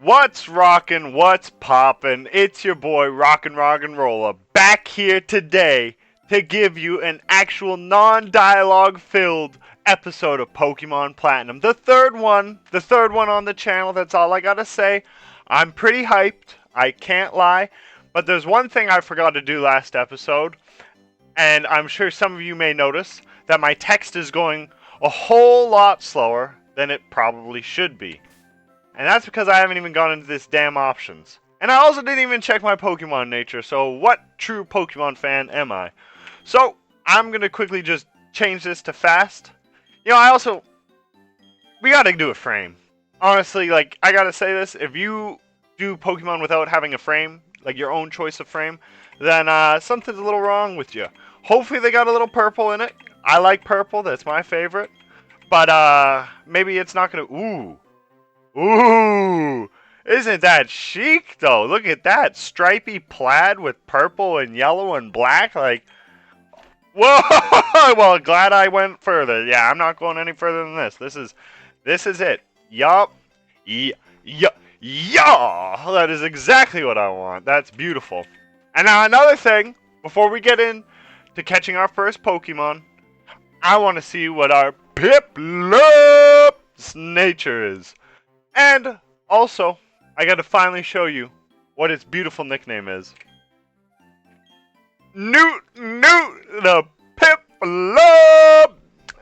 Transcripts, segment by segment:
What's rockin', what's poppin'? It's your boy Rockin' Roller back here today to give you an actual non-dialogue filled episode of Pokemon Platinum. The third one on the channel, that's all I gotta say. I'm pretty hyped, I can't lie, but there's one thing I forgot to do last episode, and I'm sure some of you may notice that my text is going a whole lot slower than it probably should be. And that's because I haven't even gone into this damn options. And I also didn't even check my Pokemon nature, so what true Pokemon fan am I? So, I'm going to quickly just change this to fast. You know, we gotta do a frame. Honestly, like, I gotta say this, if you do Pokemon without having a frame, like your own choice of frame, then something's a little wrong with you. Hopefully they got a little purple in it. I like purple, that's my favorite. But maybe it's not gonna, Ooh, isn't that chic though? Look at that stripy plaid with purple and yellow and black. Like, whoa! Well, glad I went further. Yeah, I'm not going any further than this. This is it. Yup. Yeah. That is exactly what I want. That's beautiful. And now another thing, before we get into catching our first Pokemon, I want to see what our Piplup's nature is. And also, I gotta finally show you what its beautiful nickname is. Newt, the Piplup!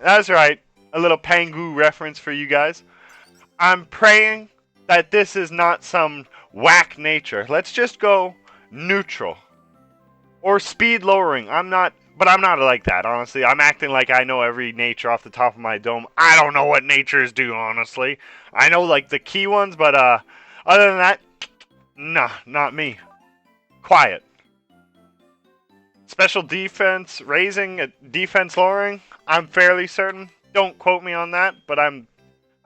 That's right, a little Pangu reference for you guys. I'm praying that this is not some whack nature. Let's just go neutral. Or speed lowering. I'm not like that, honestly. I'm acting like I know every nature off the top of my dome. I don't know what natures do, honestly. I know, like, the key ones, but, other than that, nah, not me. Quiet. Special defense raising, defense lowering, I'm fairly certain. Don't quote me on that, but I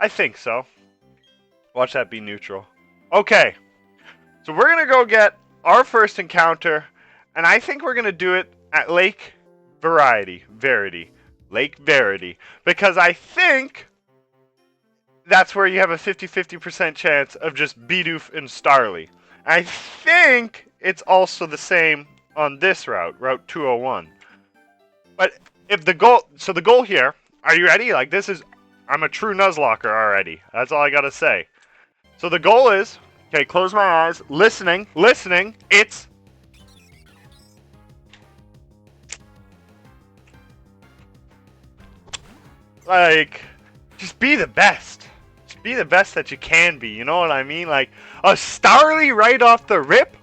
think so. Watch that be neutral. Okay, so we're gonna go get our first encounter, and I think we're gonna do it at Lake Verity, because I think that's where you have a 50-50% chance of just Bidoof and Starly. I think it's also the same on this route, Route 201. But if the goal here, are you ready? Like, I'm a true Nuzlocker already. That's all I gotta say. So the goal is, okay, close my eyes, listening, it's like, just be the best. Just be the best that you can be, you know what I mean? Like, a Starly right off the rip?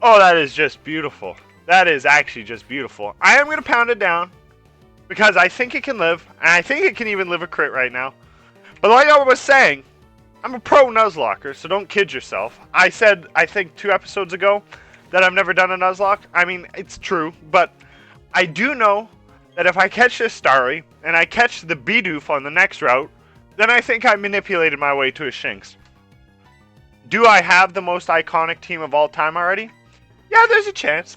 Oh, that is just beautiful. That is actually just beautiful. I am going to pound it down, because I think it can live, and I think it can even live a crit right now. But like I was saying, I'm a pro Nuzlocker, so don't kid yourself. I said, I think 2 episodes ago, that I've never done a Nuzlocke. I mean, it's true, but I do know that if I catch this Starly, and I catch the Bidoof on the next route, then I think I manipulated my way to a Shinx. Do I have the most iconic team of all time already? Yeah, there's a chance.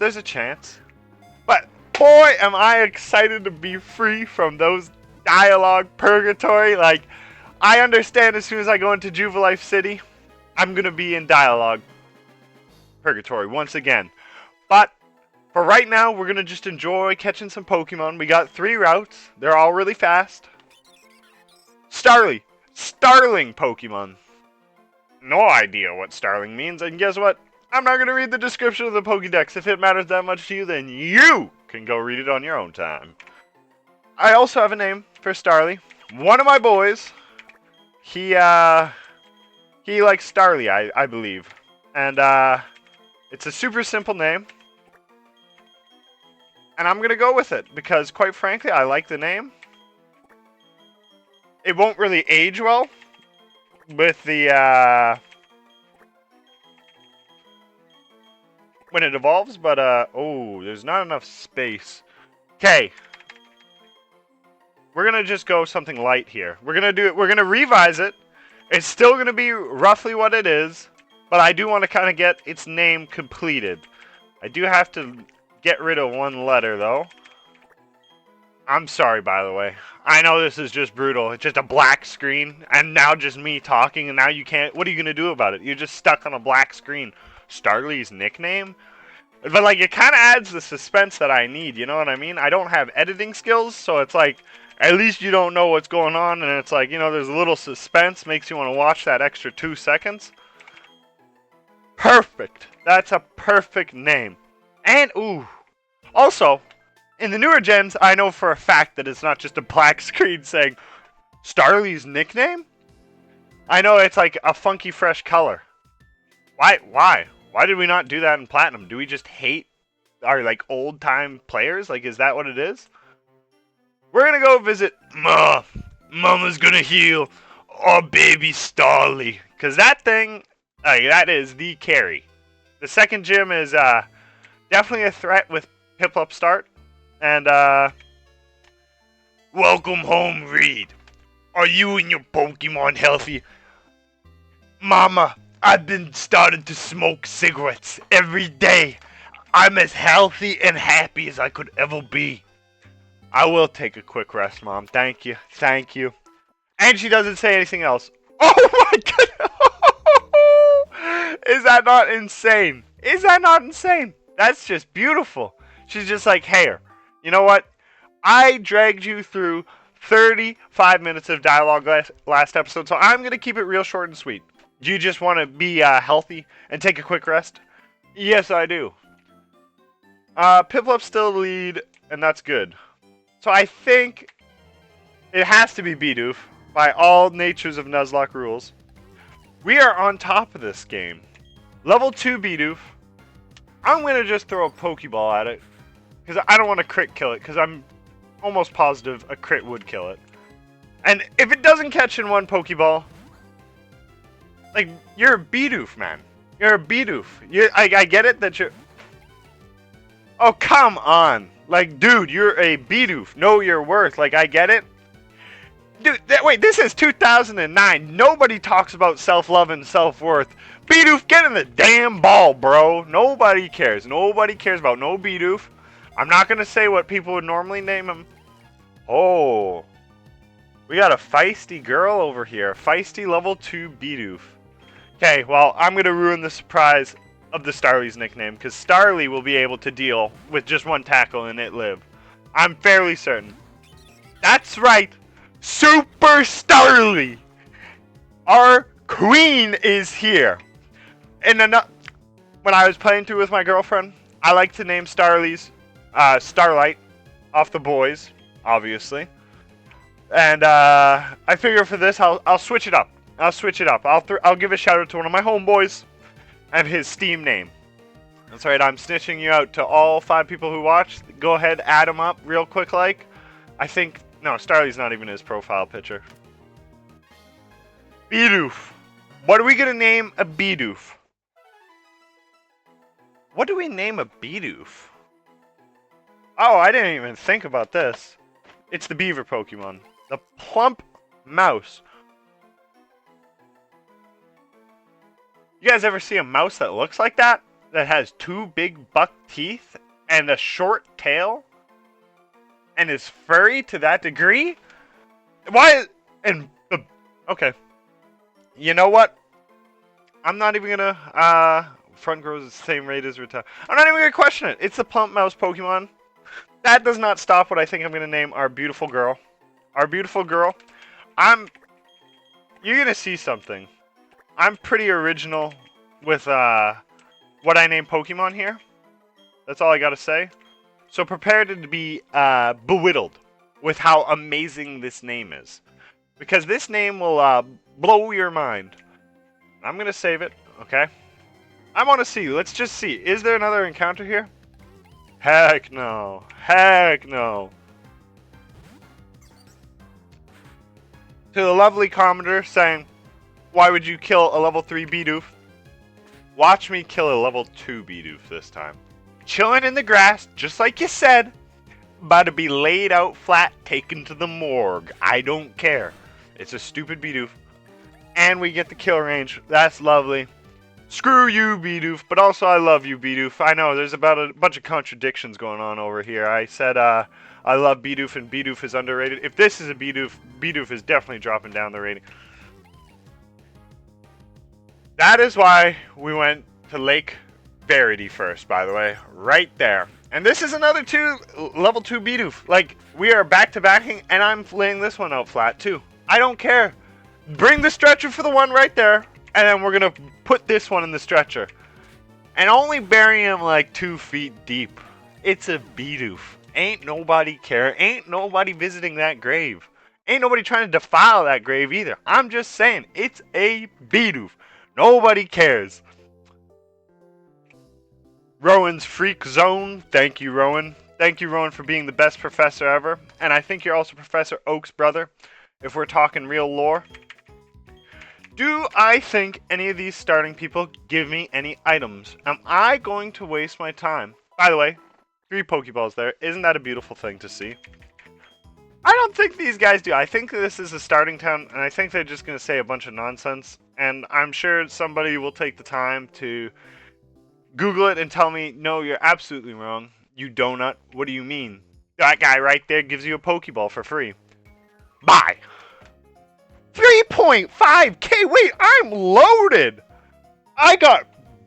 But, boy, am I excited to be free from those dialogue purgatory. Like, I understand as soon as I go into Jubilife City, I'm going to be in dialogue purgatory once again. But for right now, we're going to just enjoy catching some Pokemon. We got 3 routes. They're all really fast. Starling Pokemon. No idea what Starling means. And guess what? I'm not going to read the description of the Pokédex. If it matters that much to you, then you can go read it on your own time. I also have a name for Starly. One of my boys, he likes Starly, I believe. And, it's a super simple name. And I'm going to go with it, because quite frankly, I like the name. It won't really age well with the, when it evolves, but, oh, there's not enough space. Okay. We're going to just go something light here. We're going to revise it. It's still going to be roughly what it is, but I do want to kind of get its name completed. I do have to get rid of one letter, though. I'm sorry, by the way. I know this is just brutal. It's just a black screen, and now just me talking, and now you can't. What are you gonna do about it? You're just stuck on a black screen. Starly's nickname? But, like, it kind of adds the suspense that I need, you know what I mean? I don't have editing skills, so it's like, at least you don't know what's going on, and it's like, you know, there's a little suspense, makes you want to watch that extra 2 seconds. Perfect. That's a perfect name. And, ooh. Also, in the newer gens, I know for a fact that it's not just a black screen saying, Starly's nickname? I know it's like a funky, fresh color. Why? Why did we not do that in Platinum? Do we just hate our, like, old-time players? Like, is that what it is? We're gonna go visit Mama's gonna heal our baby Starly. Because that thing, that is the carry. The second gym is definitely a threat with Piplup start. And, welcome home, Reed. Are you and your Pokemon healthy? Mama, I've been starting to smoke cigarettes every day. I'm as healthy and happy as I could ever be. I will take a quick rest, Mom. Thank you. Thank you. And she doesn't say anything else. Oh my god! Is that not insane? Is that not insane? That's just beautiful. She's just like, hey, you know what? I dragged you through 35 minutes of dialogue last episode, so I'm going to keep it real short and sweet. Do you just want to be healthy and take a quick rest? Yes, I do. Piplup's still the lead, and that's good. So I think it has to be Bidoof by all natures of Nuzlocke rules. We are on top of this game. Level 2 Bidoof. I'm going to just throw a Pokeball at it, because I don't want to crit kill it, because I'm almost positive a crit would kill it. And if it doesn't catch in one Pokeball, like, you're a Bidoof, man. You're a Bidoof. I get it that you're... Oh, come on. Like, dude, you're a Bidoof. Know your worth. Like, I get it. Dude, wait, this is 2009. Nobody talks about self-love and self-worth. Bidoof, get in the damn ball, bro. Nobody cares. Nobody cares about no Bidoof. I'm not going to say what people would normally name him. Oh. We got a feisty girl over here. Feisty level 2 Bidoof. Okay, well, I'm going to ruin the surprise of the Starly's nickname, because Starly will be able to deal with just one tackle and it live. I'm fairly certain. That's right! Super Starly! Our queen is here! And when I was playing through with my girlfriend, I like to name Starly's Starlight, off the boys, obviously. And I figure for this, I'll switch it up. I'll switch it up. I'll give a shout out to one of my homeboys and his Steam name. That's right, I'm snitching you out to all 5 people who watch. Go ahead, add them up real quick like. I think, no, Starly's not even his profile picture. Bidoof. What are we going to name a Bidoof? What do we name a Bidoof? Oh, I didn't even think about this. It's the beaver Pokemon. The plump mouse. You guys ever see a mouse that looks like that? That has 2 big buck teeth and a short tail? And is furry to that degree? Why? Okay. You know what? I'm not even gonna, front grows at the same rate as retard. I'm not even gonna question it. It's the plump mouse Pokemon. That does not stop what I think I'm gonna name our beautiful girl. Our beautiful girl. You're gonna see something. I'm pretty original with what I name Pokemon here. That's all I gotta say. So prepare to be bewildered with how amazing this name is. Because this name will blow your mind. I'm gonna save it, okay? I wanna see, let's just see. Is there another encounter here? Heck no. Heck no. To the lovely commenter saying, why would you kill a level 3 Bidoof? Watch me kill a level 2 Bidoof this time. Chilling in the grass, just like you said. About to be laid out flat, taken to the morgue. I don't care. It's a stupid Bidoof. And we get the kill range. That's lovely. Screw you, Bidoof, but also I love you, Bidoof. I know, there's about a bunch of contradictions going on over here. I said, I love Bidoof and Bidoof is underrated. If this is a Bidoof, Bidoof is definitely dropping down the rating. That is why we went to Lake Verity first, by the way. Right there. And this is another level 2 Bidoof. Like, we are back-to-backing, and I'm laying this one out flat, too. I don't care. Bring the stretcher for the one right there. And then we're going to put this one in the stretcher. And only bury him like 2 feet deep. It's a Bidoof. Ain't nobody care. Ain't nobody visiting that grave. Ain't nobody trying to defile that grave either. I'm just saying, it's a Bidoof. Nobody cares. Rowan's Freak Zone. Thank you, Rowan. Thank you, Rowan, for being the best professor ever. And I think you're also Professor Oak's brother, if we're talking real lore. Do I think any of these starting people give me any items? Am I going to waste my time? By the way, 3 Pokeballs there. Isn't that a beautiful thing to see? I don't think these guys do. I think this is a starting town, and I think they're just going to say a bunch of nonsense. And I'm sure somebody will take the time to Google it and tell me, no, you're absolutely wrong. You donut. What do you mean? That guy right there gives you a Pokeball for free. Bye. 3.5k. Wait, I'm loaded. I got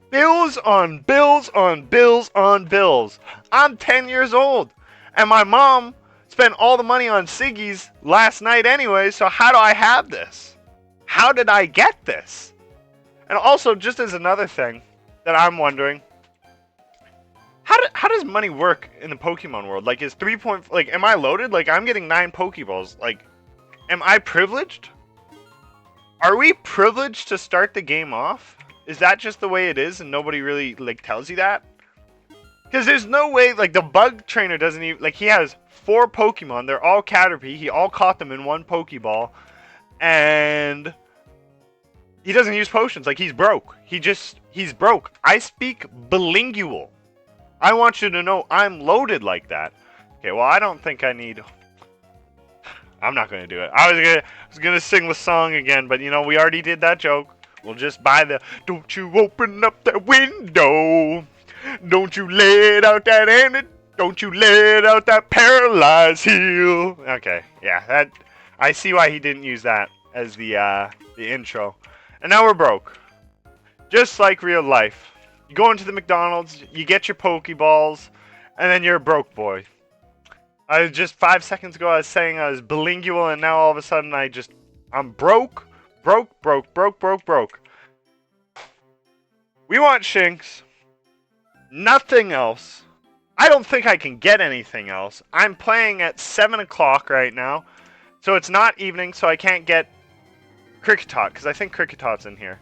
bills on bills on bills on bills. I'm 10 years old. And my mom spent all the money on Siggy's last night anyway, so how do I have this? How did I get this? And also, just as another thing that I'm wondering, how does money work in the Pokemon world? Like, is 3 point... Like, am I loaded? Like, I'm getting 9 Pokeballs. Like, am I privileged? Are we privileged to start the game off? Is that just the way it is and nobody really, like, tells you that? Because there's no way, like, the bug trainer doesn't even... Like, he has 4 Pokemon. They're all Caterpie. He all caught them in 1 Pokeball. And he doesn't use potions. Like, he's broke. He's broke. I speak bilingual. I want you to know I'm loaded like that. Okay, well, I don't think I need... I'm not going to do it. I was gonna sing the song again, but, you know, we already did that joke. We'll just buy the... Don't you open up that window. Don't you let out that antidote. Don't you let out that paralyzed heel. Okay, yeah, that... I see why he didn't use that as the intro. And now we're broke. Just like real life. You go into the McDonald's, you get your Pokeballs, and then you're a broke boy. Just 5 seconds ago I was saying I was bilingual, and now all of a sudden I'm broke. Broke. We want Shinx. Nothing else. I don't think I can get anything else. I'm playing at 7 o'clock right now. So it's not evening, so I can't get Kricketot, because I think Cricketot's in here.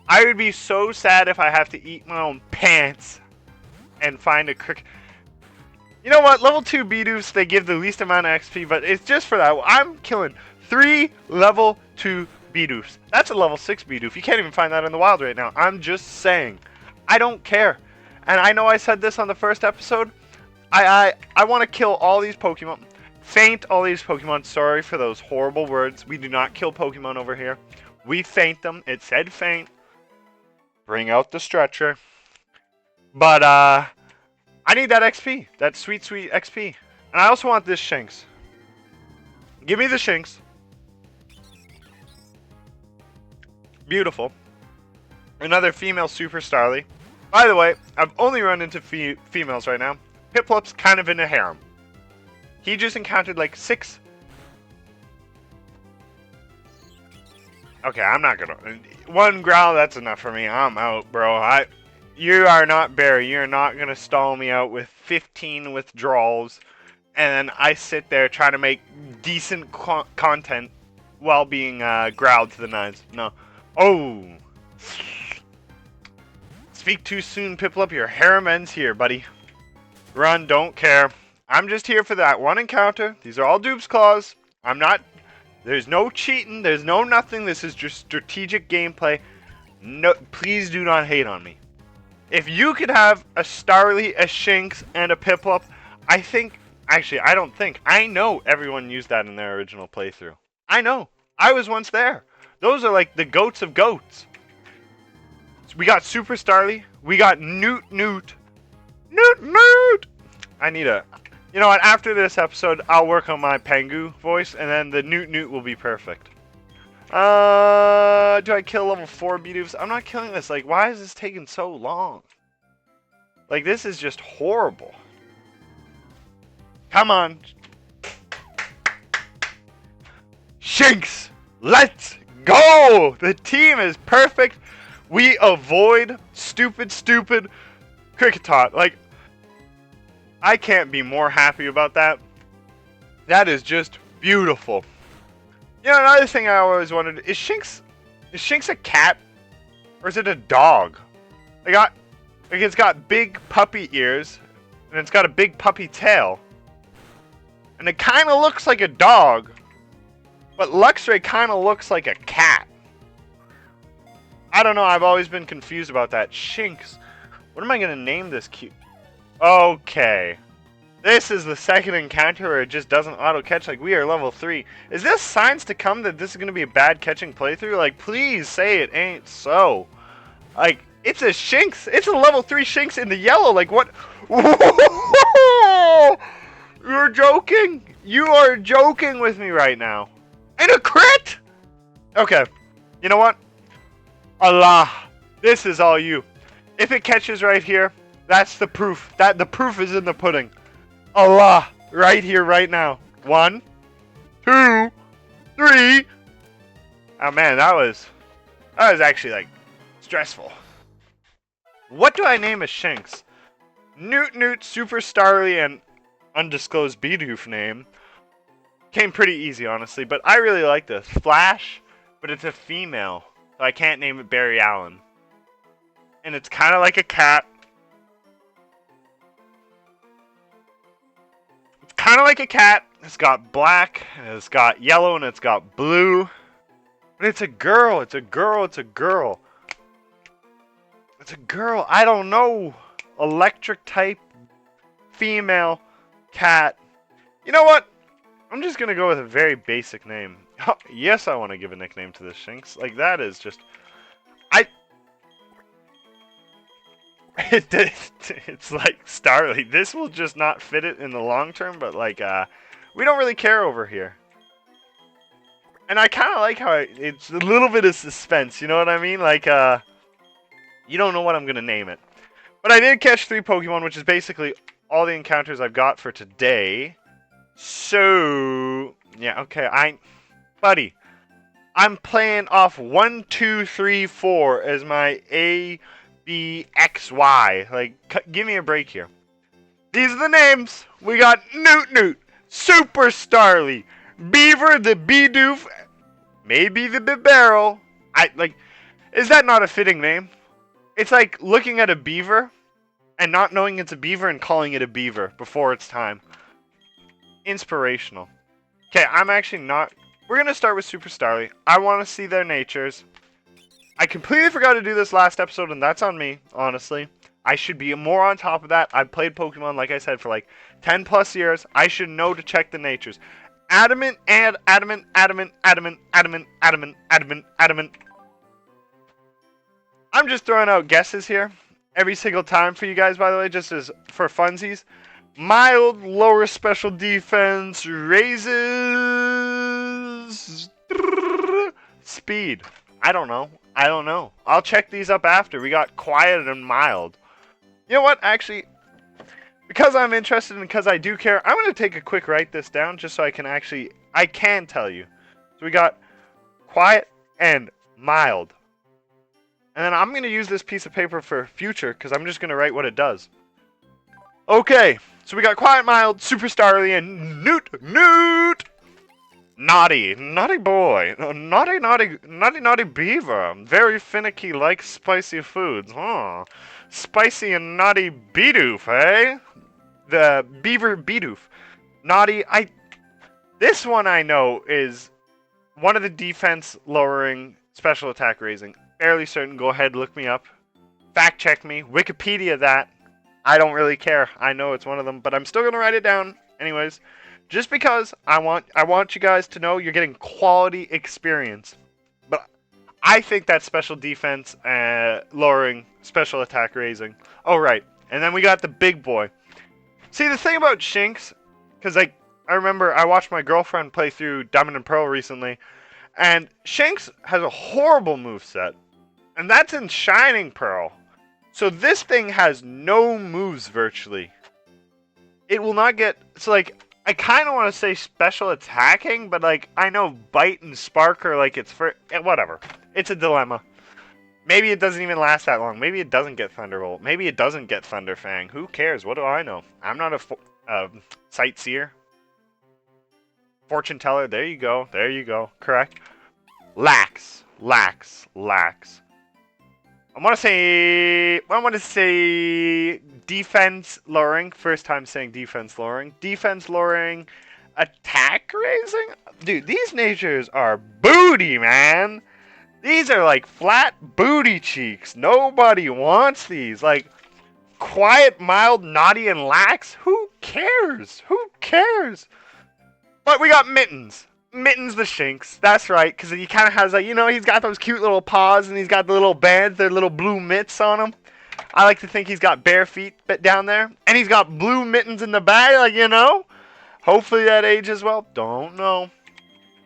I would be so sad if I have to eat my own pants and find a Cricket. You know what? Level 2 Bidoofs, they give the least amount of XP, but it's just for that. I'm killing 3 level 2 Bidoofs. That's a level 6 Bidoof. You can't even find that in the wild right now. I'm just saying. I don't care. And I know I said this on the first episode. I want to kill all these Pokemon. Faint all these Pokemon. Sorry for those horrible words. We do not kill Pokemon over here. We faint them. It said faint. Bring out the stretcher. But, I need that XP. That sweet, sweet XP. And I also want this Shinx. Give me the Shinx. Beautiful. Another female Super Starly. By the way, I've only run into females right now. Piplup's kind of in a harem. He just encountered like 6. Okay, I'm not gonna... 1 growl, that's enough for me. I'm out, bro. You are not Barry. You're not gonna stall me out with 15 withdrawals. And then I sit there trying to make decent content while being growled to the nines. No. Oh. Speak too soon, Piplup. Your harem ends here, buddy. Run, don't care. I'm just here for that 1 encounter. These are all dupes claws. I'm not... There's no cheating. There's no nothing. This is just strategic gameplay. No, please do not hate on me. If you could have a Starly, a Shinx, and a Piplup, I think... Actually, I don't think. I know everyone used that in their original playthrough. I know. I was once there. Those are like the goats of goats. We got Super Starly. We got Newt. I need a... You know what? After this episode, I'll work on my Pengu voice, and then the Newt will be perfect. Do I kill level 4 Bidoofs? I'm not killing this. Like, why is this taking so long? Like, this is just horrible. Come on. Shinx, let's go! The team is perfect. We avoid stupid Kricketot. Like, I can't be more happy about that. That is just beautiful. You know, another thing I always wondered, is Shinx a cat? Or is it a dog? Like, it's got big puppy ears, and it's got a big puppy tail. And it kind of looks like a dog, but Luxray kind of looks like a cat. I don't know, I've always been confused about that. Shinx. What am I going to name this cute? Okay. This is the second encounter where it just doesn't auto-catch. Like, we are level 3. Is this signs to come that this is going to be a bad catching playthrough? Like, please say it ain't so. Like, it's a Shinx. It's a level 3 Shinx in the yellow. Like, what? You're joking? You are joking with me right now. And a crit? Okay. You know what? Allah. This is all you. If it catches right here, that's the proof. The proof is in the pudding. Allah. Right here, right now. 1, 2, 3. Oh man, that was actually like stressful. What do I name a Shinx? Newt, Super Starly, and undisclosed Bidoof name. Came pretty easy, honestly, but I really like this. Flash, but it's a female, so I can't name it Barry Allen. And it's kind of like a cat. It's kind of like a cat. It's got black, and it's got yellow, and it's got blue. But it's a girl. It's a girl. It's a girl. It's a girl. I don't know. Electric type. Female. Cat. You know what? I'm just going to go with a very basic name. Yes, I want to give a nickname to this Shinx. Like, that is just... It's like Starly. This will just not fit it in the long term, but like, we don't really care over here. And I kind of like how it's a little bit of suspense, you know what I mean? Like, you don't know what I'm going to name it. But I did catch 3 Pokemon, which is basically all the encounters I've got for today. So, yeah, okay, buddy, I'm playing off 1, 2, 3, 4 as my A, B, X, Y. Like, give me a break here. These are the names. We got Newt, Super Starly, Beaver, the Bidoof, maybe the Bibarel. Is that not a fitting name? It's like looking at a beaver and not knowing it's a beaver and calling it a beaver before it's time. Inspirational. Okay, I'm actually not... We're going to start with Super Starly. I want to see their natures. I completely forgot to do this last episode, and that's on me, honestly. I should be more on top of that. I've played Pokemon, like I said, for like 10 plus years. I should know to check the natures. Adamant. I'm just throwing out guesses here every single time for you guys, by the way, just as for funsies. Mild, lower special defense, raises speed. I don't know. I'll check these up after. We got quiet and mild. You know what? Actually, because I'm interested and because I do care, I'm going to take a quick write this down just so I can tell you. So we got quiet and mild. And then I'm going to use this piece of paper for future because I'm just going to write what it does. Okay, so we got quiet, mild, Super Starly, and Newt. Naughty boy. Naughty beaver. Very finicky, likes spicy foods. Huh. Spicy and naughty Bidoof, eh? The beaver Bidoof. Naughty, this one I know is one of the defense lowering, special attack raising. Fairly certain, go ahead, look me up. Fact check me, Wikipedia that. I don't really care. I know it's one of them, but I'm still going to write it down. Anyways, just because I want you guys to know you're getting quality experience. But I think that's special defense, lowering, special attack raising. Oh, right. And then we got the big boy. See, the thing about Shinx, because I remember I watched my girlfriend play through Diamond and Pearl recently, and Shinx has a horrible moveset, and that's in Shining Pearl. So this thing has no moves virtually. It will not get, so like, I kind of want to say special attacking, but like, I know Bite and Spark are like its for, whatever. It's a dilemma. Maybe it doesn't even last that long. Maybe it doesn't get Thunderbolt. Maybe it doesn't get Thunderfang. Who cares? What do I know? I'm not a sightseer. Fortune teller. There you go. There you go. Correct. Lax. Lax. Lax. I want to say defense lowering. First time saying defense lowering. Defense lowering. Attack raising? Dude, these natures are booty, man. These are like flat booty cheeks. Nobody wants these. Like, quiet, mild, naughty, and lax? Who cares? Who cares? But we got Mittens. Mittens the Shinx. That's right, because he kind of has, like, you know, he's got those cute little paws, and he's got the little bands, their little blue mitts on him. I like to think he's got bare feet down there. And he's got blue mittens in the back, like, you know. Hopefully that ages well. Don't know.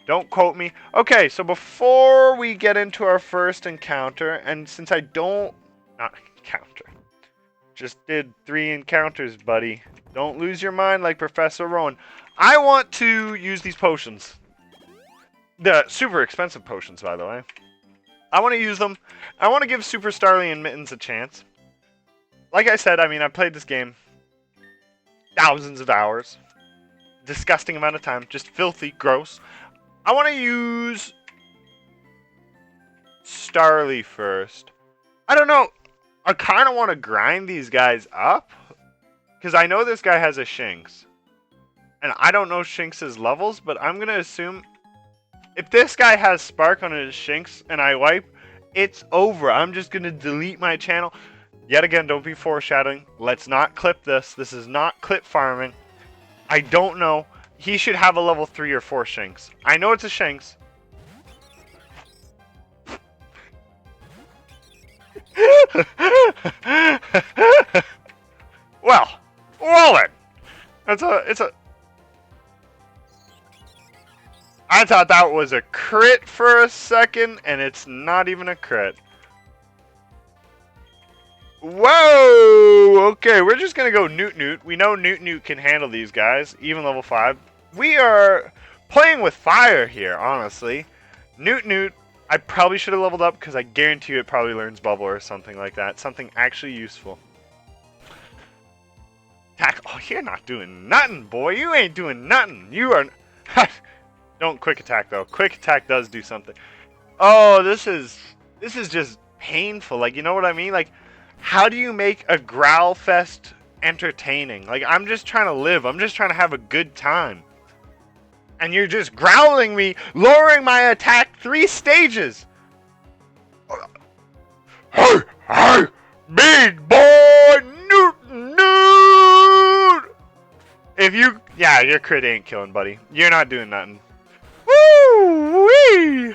Don't quote me. Okay, so before we get into our first encounter, and since I don't... Not encounter. Just did 3 encounters, buddy. Don't lose your mind like Professor Rowan. I want to use these potions. The super expensive potions, by the way. I want to use them. I want to give Super Starly and Mittens a chance. Like I said, I mean, I've played this game thousands of hours. Disgusting amount of time. Just filthy, gross. I want to use Starly first. I don't know. I kind of want to grind these guys up. Because I know this guy has a Shinx. And I don't know Shinx's levels, but I'm going to assume if this guy has Spark on his Shinx and I wipe, it's over. I'm just going to delete my channel. Yet again, don't be foreshadowing. Let's not clip this. This is not clip farming. I don't know. He should have a level 3 or 4 Shinx. I know it's a Shinx. Well then. I thought that was a crit for a second, and it's not even a crit. Whoa! Okay, we're just gonna go Newt Newt. We know Newt Newt can handle these guys, even level 5. We are playing with fire here, honestly. Newt Newt, I probably should have leveled up because I guarantee you it probably learns Bubble or something like that. Something actually useful. Attack. Oh, you're not doing nothing, boy. You ain't doing nothing. You are... Don't quick attack, though. Quick attack does do something. Oh, this is just painful. Like, you know what I mean? Like, how do you make a growl fest entertaining? Like, I'm just trying to live. I'm just trying to have a good time. And you're just growling me, lowering my attack 3 stages. Hey, hey, big boy, Newt, Newt. If you, yeah, your crit ain't killing, buddy. You're not doing nothing. Woo-wee.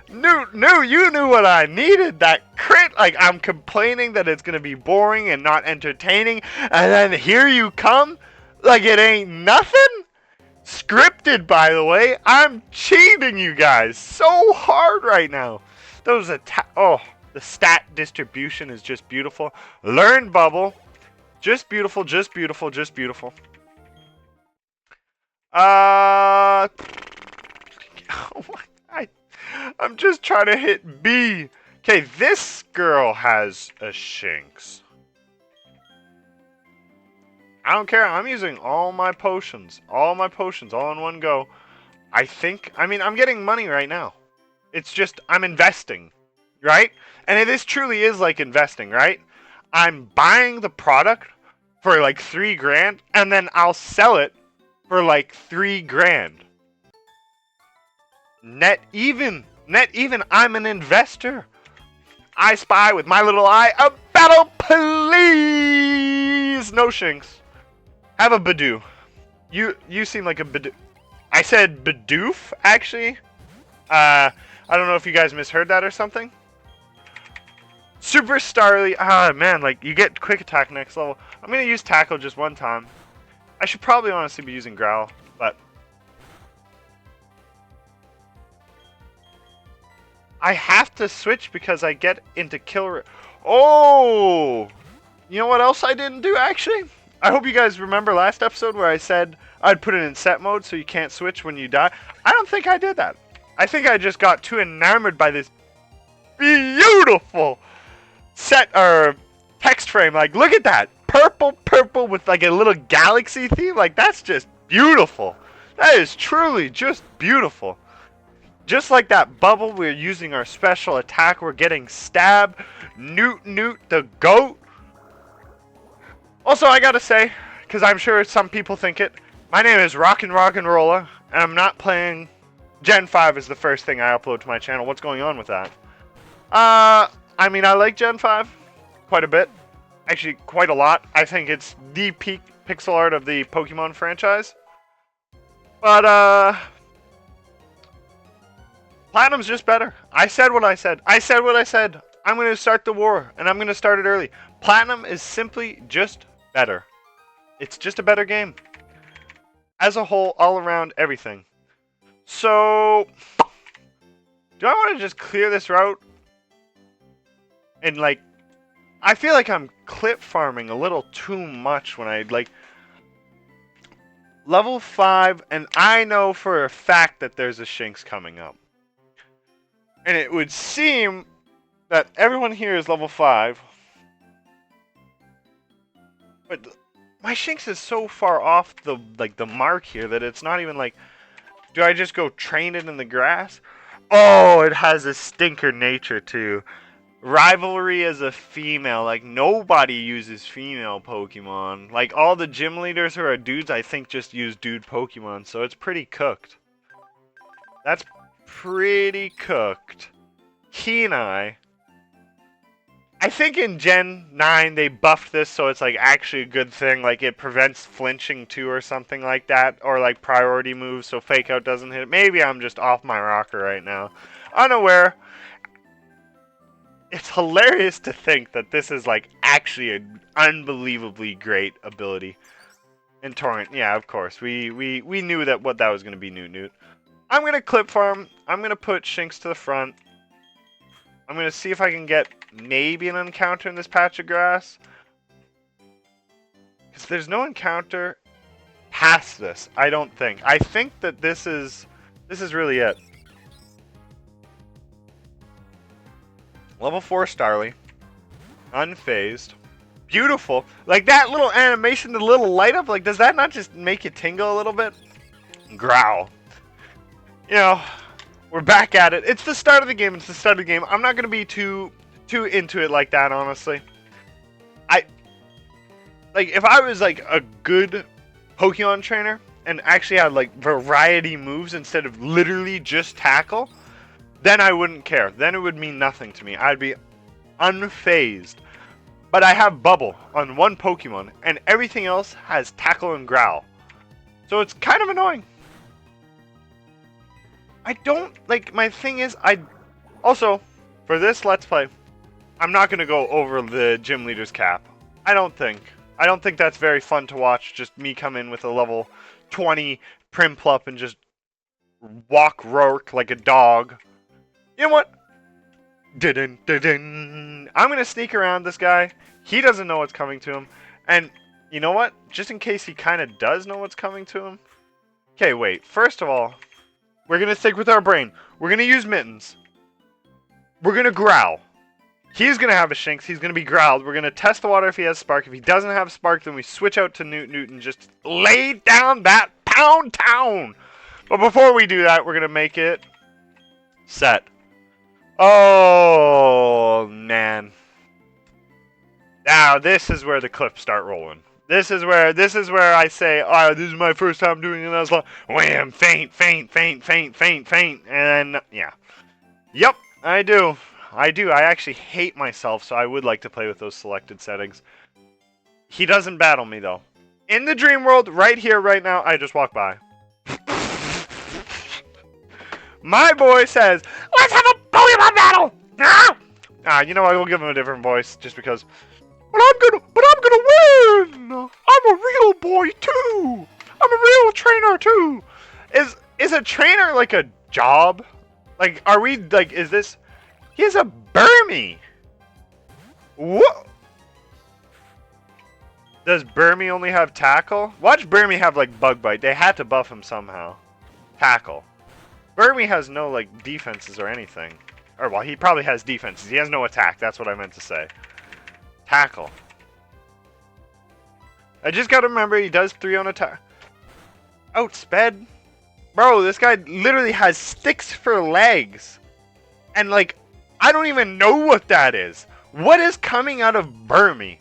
Newt, you knew what I needed. That crit, like, I'm complaining that it's gonna be boring and not entertaining, and then here you come, like it ain't nothing. Scripted, by the way. I'm cheating you guys so hard right now. Those oh, the stat distribution is just beautiful. Learn Bubble, just beautiful, just beautiful, just beautiful. Oh my, I'm just trying to hit B. Okay, this girl has a Shinx. I don't care. I'm using all my potions. All my potions, all in one go. I mean, I'm getting money right now. It's just, I'm investing, right? And this truly is like investing, right? I'm buying the product for like 3 grand, and then I'll sell it for like 3 grand. Net even, I'm an investor. I spy with my little eye a battle, please. No Shinx. Have a Badoo. You seem like a Badoo. I said Bidoof, actually. I don't know if you guys misheard that or something. Super Starly. Ah, man, like, you get quick attack next level. I'm going to use Tackle just one time. I should probably honestly be using Growl, but I have to switch because I get into kill. Oh! You know what else I didn't do, actually? I hope you guys remember last episode where I said I'd put it in set mode so you can't switch when you die. I don't think I did that. I think I just got too enamored by this beautiful set or text frame. Like, look at that. Purple with like a little galaxy theme. Like, that's just beautiful. That is truly just beautiful. Just like that bubble, we're using our special attack. We're getting stabbed. Newt the goat. Also, I gotta say, because I'm sure some people think it, my name is Rockin' Roller, and I'm not playing Gen 5 is the first thing I upload to my channel. What's going on with that? I mean, I like Gen 5 quite a bit. Actually, quite a lot. I think it's the peak pixel art of the Pokemon franchise. But, Platinum's just better. I said what I said. I said what I said. I'm going to start the war, and I'm going to start it early. Platinum is simply just better. It's just a better game. As a whole, all around, everything. So, do I want to just clear this route? And, like, I feel like I'm clip farming a little too much when I, like, level 5, and I know for a fact that there's a Shinx coming up. And it would seem that everyone here is level 5. But my Shinx is so far off the mark here that it's not even like, do I just go train it in the grass? Oh, it has a stinker nature too. Rivalry as a female, like nobody uses female Pokemon. Like all the gym leaders who are dudes, I think just use dude Pokemon, so it's pretty cooked. That's pretty cooked. Kenai. I think in Gen 9 they buffed this so it's like actually a good thing, like it prevents flinching too or something like that, or like priority moves so Fake Out doesn't hit it. Maybe I'm just off my rocker right now. Unaware. It's hilarious to think that this is like actually an unbelievably great ability. And Torrent, yeah, of course. We knew that what that was going to be Newt. I'm going to clip farm. I'm going to put Shinx to the front. I'm going to see if I can get maybe an encounter in this patch of grass. Because there's no encounter past this, I don't think. I think that this is really it. Level 4 Starly. Unfazed. Beautiful. Like that little animation, the little light up, like does that not just make you tingle a little bit? Growl. You know, we're back at it. It's the start of the game. It's the start of the game. I'm not going to be too into it like that, honestly. Like, if I was, like, a good Pokemon trainer and actually had, like, variety moves instead of literally just tackle, then I wouldn't care. Then it would mean nothing to me. I'd be unfazed. But I have Bubble on one Pokemon, and everything else has Tackle and Growl. So it's kind of annoying. I don't, like, my thing is, also, for this Let's Play, I'm not going to go over the gym leader's cap. I don't think that's very fun to watch, just me come in with a level 20 Primplup and just walk Rourke like a dog. You know what? I'm going to sneak around this guy. He doesn't know what's coming to him. And you know what? Just in case he kind of does know what's coming to him. Okay, wait. First of all, we're going to stick with our brain. We're going to use Mittens. We're going to growl. He's going to have a Shinx. He's going to be growled. We're going to test the water if he has Spark. If he doesn't have Spark, then we switch out to Newt and just lay down that pound town. But before we do that, we're going to make it set. Oh, man. Now, this is where the clips start rolling. This is where I say, oh, this is my first time doing it. And I was like, wham, faint. And then, yeah. Yep, I do. I actually hate myself, so I would like to play with those selected settings. He doesn't battle me, though. In the dream world, right here, right now, I just walk by. My boy says, let's have a Pokemon battle! You know what? We'll give him a different voice just because. But I'm gonna win! I'm a real boy too! I'm a real trainer too! Is a trainer like a job? Like, are we, like, is this. He has a Burmy! What? Does Burmy only have tackle? Watch Burmy have, like, bug bite. They had to buff him somehow. Tackle. Burmy has no, like, defenses or anything. Or, well, he probably has defenses. He has no attack. That's what I meant to say. Tackle. I just gotta remember he does 3 on attack. Outsped? Bro, this guy literally has sticks for legs. And, like, I don't even know what that is. What is coming out of Burmy?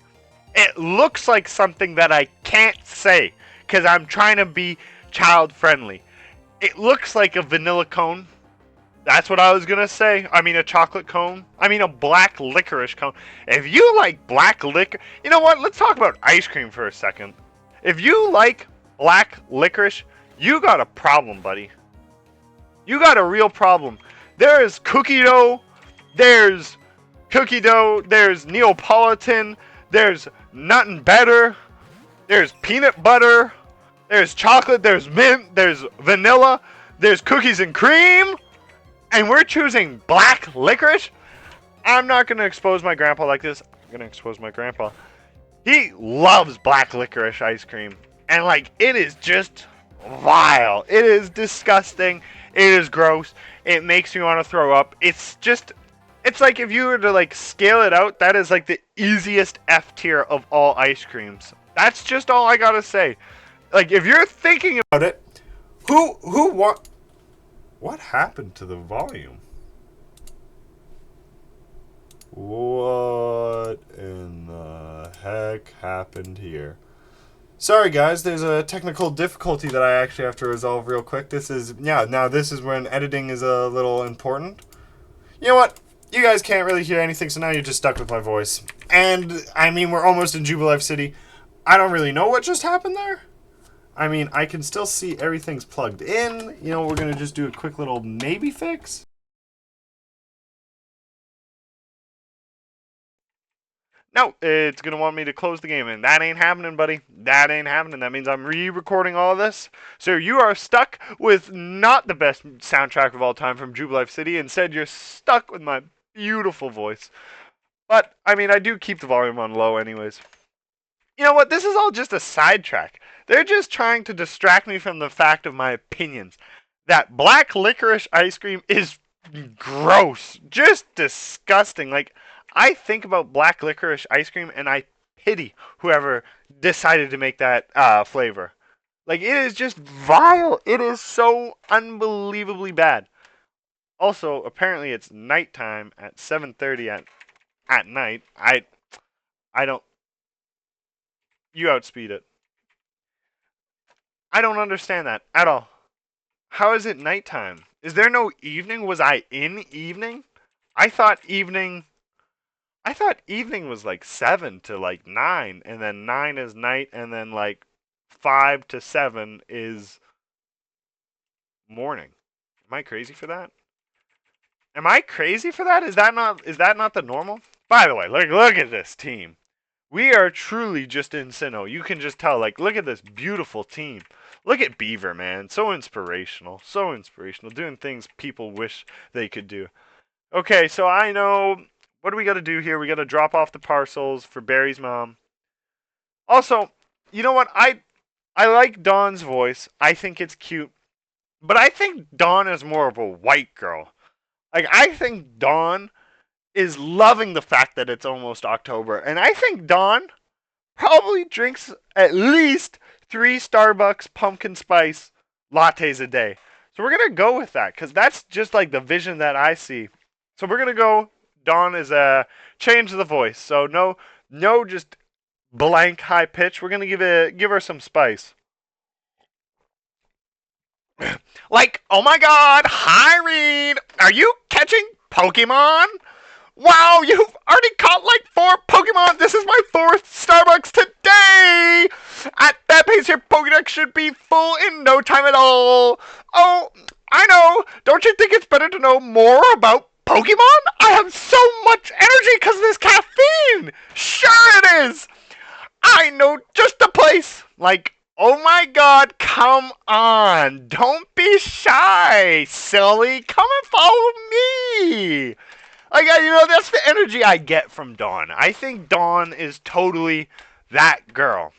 It looks like something that I can't say because I'm trying to be child friendly. It looks like a vanilla cone. That's what I was going to say. I mean a chocolate cone. I mean a black licorice cone. If you like black licorice... You know what? Let's talk about ice cream for a second. If you like black licorice, you got a problem, buddy. You got a real problem. There is cookie dough. There's cookie dough. There's Neapolitan. There's nothing better. There's peanut butter. There's chocolate. There's mint. There's vanilla. There's cookies and cream. And we're choosing black licorice? I'm not going to expose my grandpa like this. I'm going to expose my grandpa. He loves black licorice ice cream. And, like, it is just vile. It is disgusting. It is gross. It makes me want to throw up. It's just... It's like if you were to, like, scale it out, that is, like, the easiest F tier of all ice creams. That's just all I gotta say. Like, if you're thinking about it, what happened to the volume? What in the heck happened here? Sorry, guys, there's a technical difficulty that I actually have to resolve real quick. This is when editing is a little important. You know what? You guys can't really hear anything, so now you're just stuck with my voice. And, I mean, we're almost in Jubilife City. I don't really know what just happened there. I mean, I can still see everything's plugged in. You know, we're going to just do a quick little maybe fix. No, it's going to want me to close the game, and that ain't happening, buddy. That ain't happening. That means I'm re-recording all this. So you are stuck with not the best soundtrack of all time from Jubilife City. Instead, you're stuck with my beautiful voice. But, I mean, I do keep the volume on low anyways. You know what? This is all just a sidetrack. They're just trying to distract me from the fact of my opinions. That black licorice ice cream is gross. Just disgusting. Like, I think about black licorice ice cream and I pity whoever decided to make that flavor. Like, it is just vile. It is so unbelievably bad. Also, apparently it's nighttime at 7:30 at night. I don't... You outspeed it. I don't understand that at all. How is it nighttime? Is there no evening? Was I in evening? I thought evening was like 7 to like 9, and then 9 is night, and then like 5 to 7 is morning. Am I crazy for that? Am I crazy for that? Is that not the normal? By the way, look at this team. We are truly just in Sinnoh. You can just tell, like, look at this beautiful team. Look at Beaver, man. So inspirational. So inspirational. Doing things people wish they could do. Okay, so I know... What do we got to do here? We got to drop off the parcels for Barry's mom. Also, you know what? I like Dawn's voice. I think it's cute. But I think Dawn is more of a white girl. Like, I think Dawn is loving the fact that it's almost October. And I think Dawn probably drinks at least 3 Starbucks pumpkin spice lattes a day. So we're going to go with that because that's just like the vision that I see. So we're going to go. Dawn is change the voice. So no just blank high pitch. We're going to give her some spice. Like, oh my god, hi Reed. Are you catching Pokemon? Wow, you've already caught like 4 Pokemon! This is my 4th Starbucks today! At that pace, your Pokédex should be full in no time at all! Oh, I know! Don't you think it's better to know more about Pokemon? I have so much energy because of this caffeine! Sure it is! I know just the place! Like, oh my god, come on! Don't be shy, silly! Come and follow me! Like, that's the energy I get from Dawn. I think Dawn is totally that girl.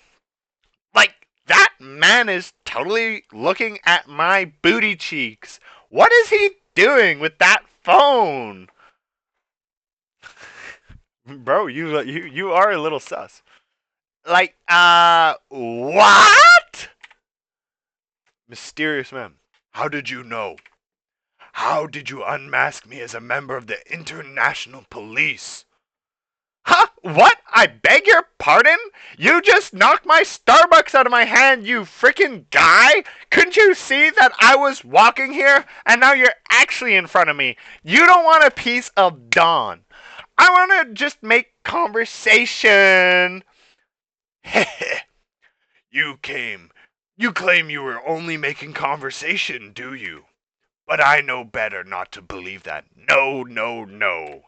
Like, that man is totally looking at my booty cheeks. What is he doing with that phone? Bro, you are a little sus. Like, what? Mysterious man. How did you know? How did you unmask me as a member of the international police? Huh? What? I beg your pardon? You just knocked my Starbucks out of my hand, you freaking guy! Couldn't you see that I was walking here and now you're actually in front of me? You don't want a piece of Dawn. I want to just make conversation. You came. You claim you were only making conversation, do you? But I know better not to believe that. No, no, no.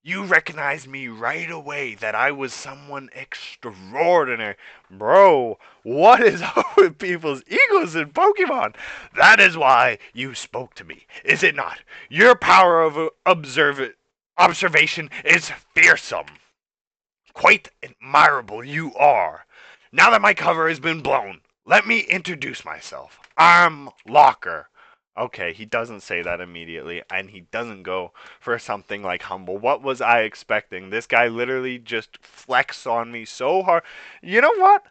You recognized me right away that I was someone extraordinary. Bro, what is up with people's egos in Pokemon? That is why you spoke to me, is it not? Your power of observation is fearsome. Quite admirable you are. Now that my cover has been blown, let me introduce myself. I'm Locker. Okay, he doesn't say that immediately, and he doesn't go for something like humble. What was I expecting? This guy literally just flexed on me so hard. You know what?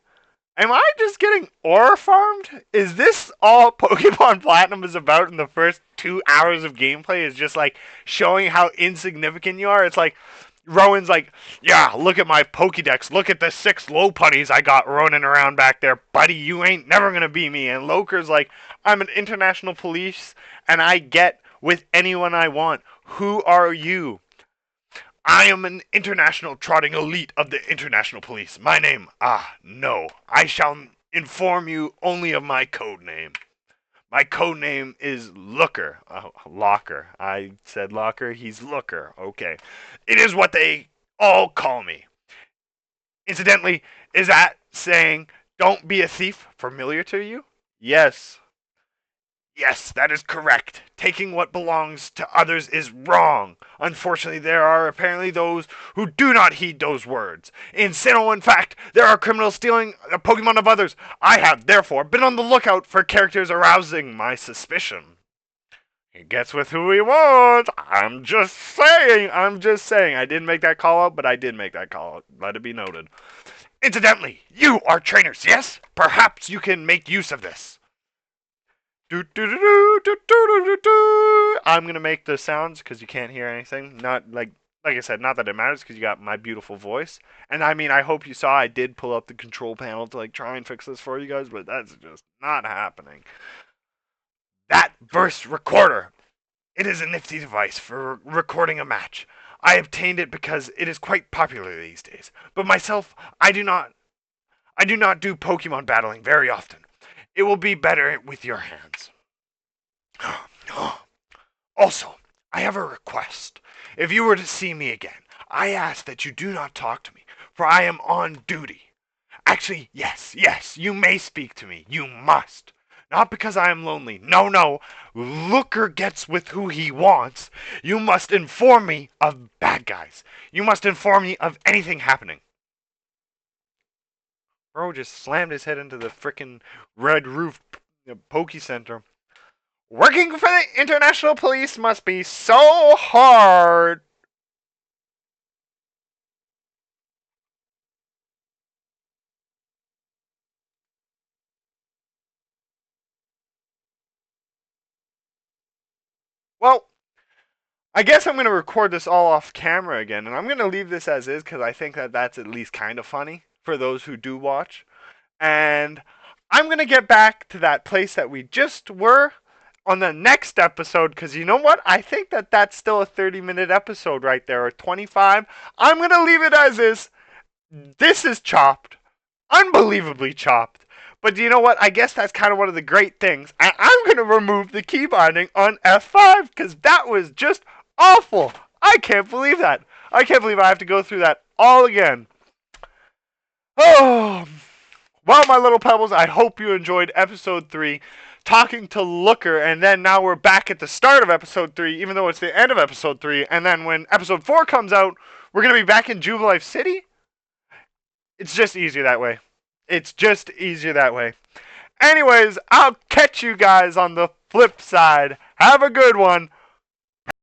Am I just getting aura farmed? Is this all Pokemon Platinum is about in the first 2 hours of gameplay? Is just like showing how insignificant you are? It's like Rowan's like, yeah, look at my Pokédex. Look at the 6 Lopunnies I got running around back there. Buddy, you ain't never going to be me. And Loker's like, I'm an international police and I get with anyone I want. Who are you? I am an international trotting elite of the international police. My name, no. I shall inform you only of my code name. My code name is Looker. Locker. I said Locker. He's Looker. Okay. It is what they all call me. Incidentally, is that saying don't be a thief familiar to you? Yes. Yes, that is correct. Taking what belongs to others is wrong. Unfortunately, there are apparently those who do not heed those words. In Sinnoh, in fact, there are criminals stealing the Pokemon of others. I have, therefore, been on the lookout for characters arousing my suspicion. He gets with who he wants. I'm just saying. I didn't make that call out, but I did make that call out. Let it be noted. Incidentally, you are trainers, yes? Perhaps you can make use of this. I'm gonna make the sounds because you can't hear anything. Not like I said, not that it matters because you got my beautiful voice. And I mean, I hope you saw I did pull up the control panel to like try and fix this for you guys, but that's just not happening. That burst recorder. It is a nifty device for recording a match. I obtained it because it is quite popular these days. But myself, I do not do Pokemon battling very often. It will be better with your hands. Also, I have a request. If you were to see me again, I ask that you do not talk to me, for I am on duty. Actually, yes, you may speak to me. You must. Not because I am lonely. No. Looker gets with who he wants. You must inform me of bad guys. You must inform me of anything happening. Bro just slammed his head into the frickin' red roof Poke Center. Working for the international police must be so hard. Well, I guess I'm going to record this all off camera again, and I'm going to leave this as is because I think that that's at least kind of funny for those who do watch. And I'm going to get back to that place that we just were on the next episode because you know what? I think that that's still a 30-minute episode right there, or 25. I'm going to leave it as is. This is chopped. Unbelievably chopped. But you know what? I guess that's kind of one of the great things. I'm going to remove the key binding on F5 because that was just awful. I can't believe that. I can't believe I have to go through that all again. Oh, well, my little pebbles, I hope you enjoyed episode 3, talking to Looker, and then now we're back at the start of episode 3, even though it's the end of episode 3, and then when episode 4 comes out, we're going to be back in Jubilife City? It's just easier that way. It's just easier that way. Anyways, I'll catch you guys on the flip side. Have a good one.